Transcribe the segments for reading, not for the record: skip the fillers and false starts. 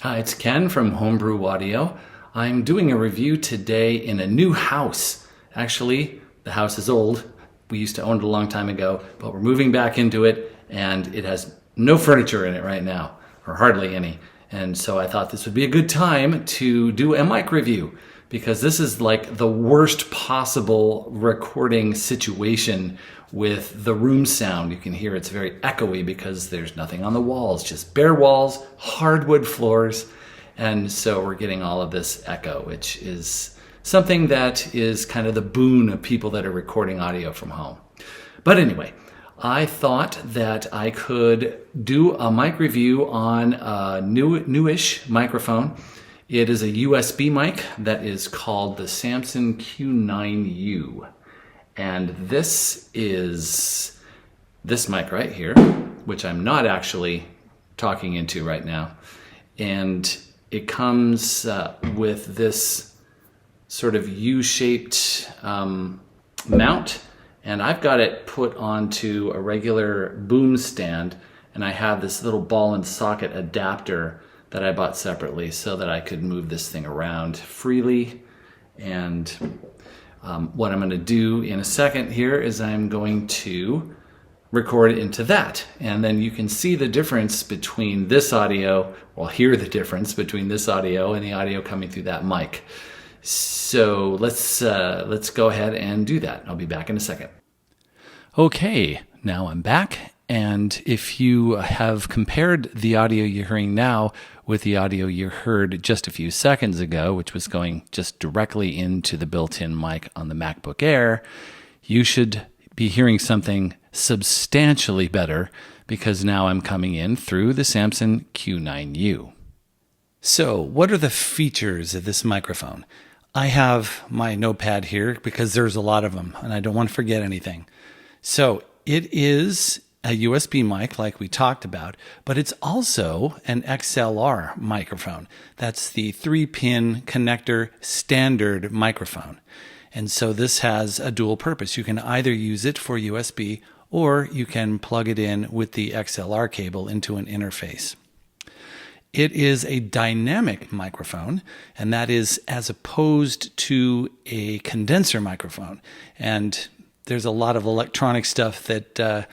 Hi, it's Ken from Homebrew Audio. I'm doing a review today in a new house. Actually, the house is old. We used to own it a long time ago, but we're moving back into it and it has no furniture in it right now, or hardly any. And so I thought this would be a good time to do a mic review because this is like the worst possible recording situation with the room sound. You can hear it's very echoey because there's nothing on the walls, just bare walls, hardwood floors. And so we're getting all of this echo, which is something that is kind of the boon of people that are recording audio from home. But anyway, I thought that I could do a mic review on a newish microphone. It is a USB mic that is called the Samson Q9U. And this is this mic right here, which I'm not actually talking into right now. And it comes with this sort of U-shaped mount. And I've got it put onto a regular boom stand. And I have this little ball and socket adapter that I bought separately so that I could move this thing around freely. And what I'm going to do in a second here is I'm going to record into that. And then you can see the difference between this audio, well, hear the difference between this audio and the audio coming through that mic. So let's go ahead and do that. I'll be back in a second. Okay, now I'm back. And if you have compared the audio you're hearing now with the audio you heard just a few seconds ago, which was going just directly into the built-in mic on the MacBook Air, you should be hearing something substantially better because now I'm coming in through the Samson Q9U. So, what are the features of this microphone? I have my notepad here because there's a lot of them and I don't want to forget anything. So, it is a USB mic like we talked about, but it's also an XLR microphone. That's the 3-pin connector standard microphone. And so this has a dual purpose. You can either use it for USB or you can plug it in with the XLR cable into an interface. It is a dynamic microphone, and that is as opposed to a condenser microphone. And there's a lot of electronic stuff that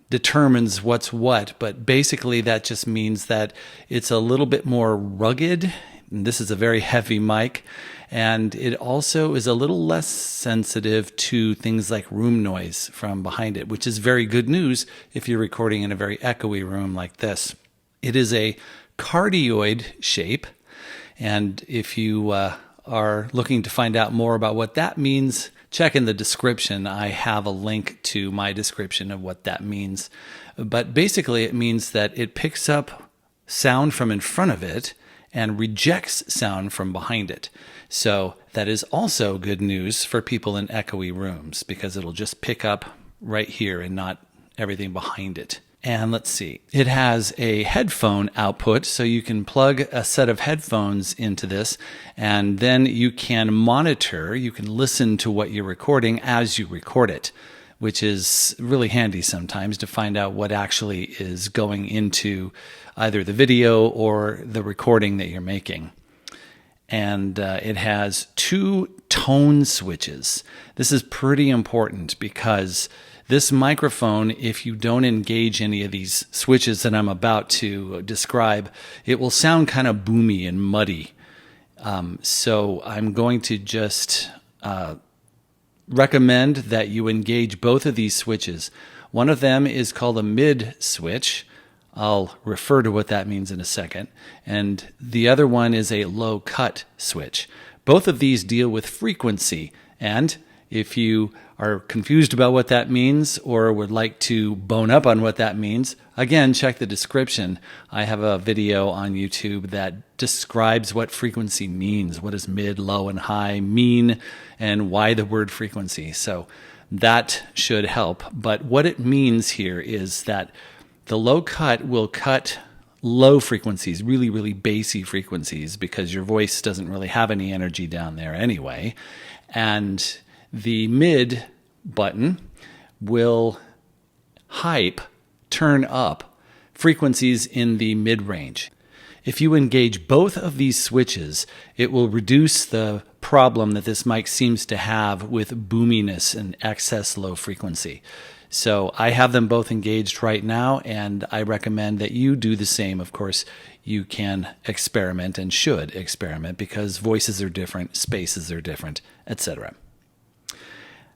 determines what's what, but basically that just means that it's a little bit more rugged. And this is a very heavy mic, and it also is a little less sensitive to things like room noise from behind it, which is very good news if you're recording in a very echoey room like this. It is a cardioid shape, and if you are looking to find out more about what that means, check in the description. I have a link to my description of what that means. But basically it means that it picks up sound from in front of it and rejects sound from behind it. So that is also good news for people in echoey rooms because it'll just pick up right here and not everything behind it. And let's see, it has a headphone output, so you can plug a set of headphones into this, and then you can monitor, you can listen to what you're recording as you record it, which is really handy sometimes to find out what actually is going into either the video or the recording that you're making. And it has 2 tone switches. This is pretty important because this microphone, if you don't engage any of these switches that I'm about to describe, it will sound kind of boomy and muddy. So I'm going to just recommend that you engage both of these switches. One of them is called a mid switch. I'll refer to what that means in a second. And the other one is a low cut switch. Both of these deal with frequency, and if you are confused about what that means or would like to bone up on what that means, again, check the description. I have a video on YouTube that describes what frequency means. What does mid, low, and high mean, and why the word frequency? So that should help. But what it means here is that the low cut will cut low frequencies, really, really bassy frequencies, because your voice doesn't really have any energy down there anyway. And the mid button will turn up frequencies in the mid-range. If you engage both of these switches, it will reduce the problem that this mic seems to have with boominess and excess low frequency. So I have them both engaged right now, and I recommend that you do the same. Of course, you can experiment and should experiment because voices are different, spaces are different, etc.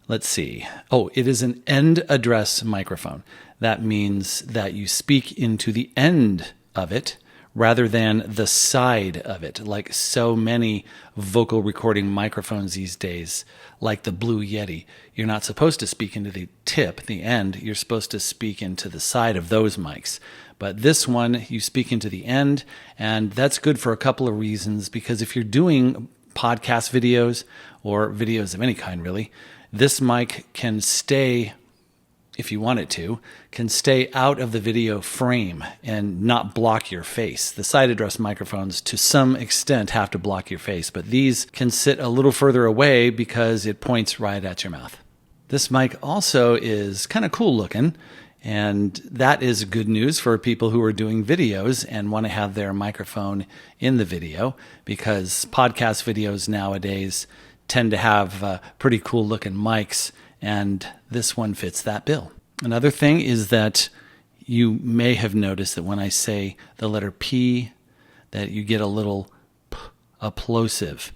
Let's see. Oh, it is an end address microphone. That means that you speak into the end of it rather than the side of it, like so many vocal recording microphones these days, like the Blue Yeti. You're not supposed to speak into the tip, the end. You're supposed to speak into the side of those mics. But this one, you speak into the end, and that's good for a couple of reasons, because if you're doing podcast videos or videos of any kind, really, this mic can stay, if you want it to, can stay out of the video frame and not block your face. The side address microphones, to some extent, have to block your face, but these can sit a little further away because it points right at your mouth. This mic also is kind of cool looking, and that is good news for people who are doing videos and want to have their microphone in the video, because podcast videos nowadays tend to have pretty cool looking mics, and this one fits that bill. Another thing is that you may have noticed that when I say the letter P, that you get a little plosive,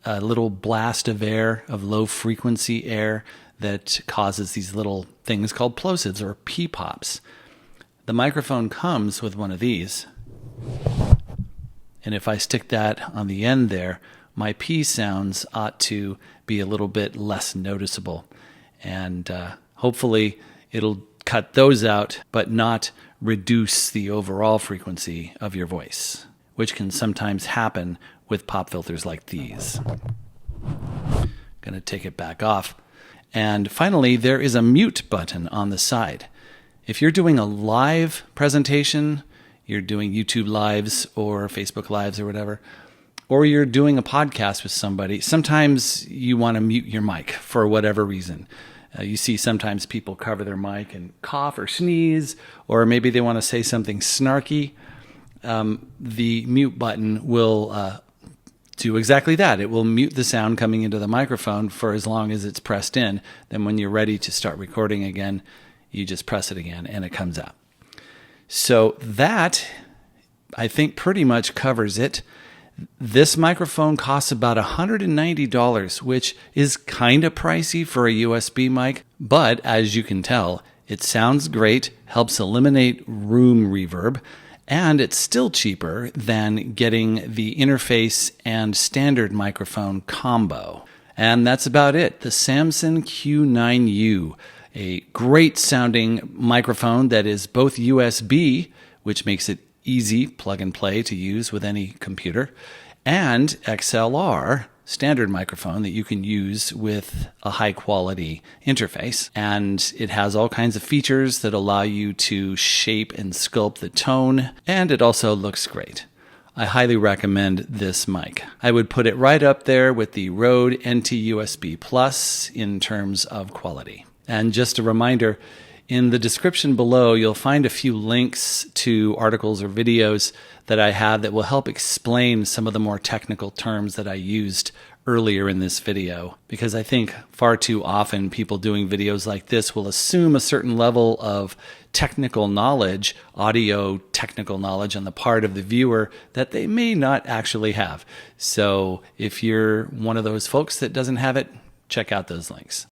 a little blast of air, of low frequency air that causes these little things called plosives or P pops. The microphone comes with one of these, and if I stick that on the end there, my P sounds ought to be a little bit less noticeable, and hopefully it'll cut those out, but not reduce the overall frequency of your voice, which can sometimes happen with pop filters like these. Going to take it back off. And finally, there is a mute button on the side. If you're doing a live presentation, you're doing YouTube Lives or Facebook Lives or whatever, or you're doing a podcast with somebody, sometimes you want to mute your mic for whatever reason. You see sometimes people cover their mic and cough or sneeze, or maybe they want to say something snarky. The mute button will do exactly that. It will mute the sound coming into the microphone for as long as it's pressed in. Then when you're ready to start recording again, you just press it again and it comes out. So that, I think, pretty much covers it. This microphone costs about $190, which is kind of pricey for a USB mic, but as you can tell, it sounds great, helps eliminate room reverb, and it's still cheaper than getting the interface and standard microphone combo. And that's about it. The Samson Q9U, a great sounding microphone that is both USB, which makes it easy plug and play to use with any computer, and XLR, standard microphone that you can use with a high quality interface. And it has all kinds of features that allow you to shape and sculpt the tone, and it also looks great. I highly recommend this mic. I would put it right up there with the Rode NT USB Plus in terms of quality. And just a reminder, in the description below, you'll find a few links to articles or videos that I have that will help explain some of the more technical terms that I used earlier in this video, because I think far too often people doing videos like this will assume a certain level of technical knowledge, audio technical knowledge on the part of the viewer that they may not actually have. So if you're one of those folks that doesn't have it, check out those links.